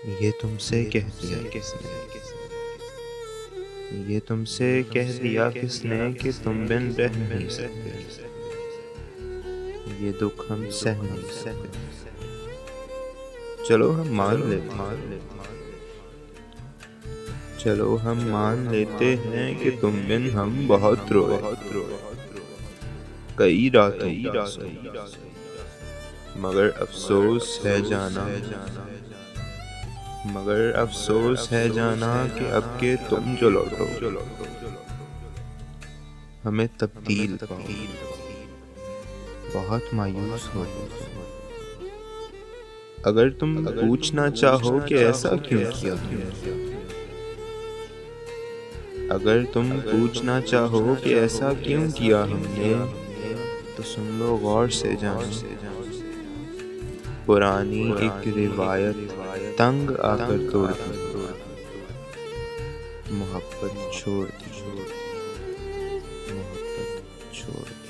یہ تم سے کہہ دیا کس نے، یہ تم سے کہہ دیا کس نے کہ تم بن رہ نہیں سکتے، یہ دکھ ہم سہ نہیں سکتے۔ چلو ہم مان لیتے ہیں کہ تم بن ہم بہت روئے، کئی راتوں کا سونا، مگر افسوس ہے جانا کہ اب کے تم جو لوٹو، ہمیں تبدیل پاؤ، بہت مایوس ہو گئے۔ اگر تم پوچھنا چاہو کہ ایسا کیوں کیا تم نے، اگر تم پوچھنا چاہو کہ ایسا کیوں کیا ہم نے، تو سن لو غور سے جانا، پرانی ایک روایت تنگ آ کر توڑ دی، محبت چھوڑ دی، محبت چھوڑ دی۔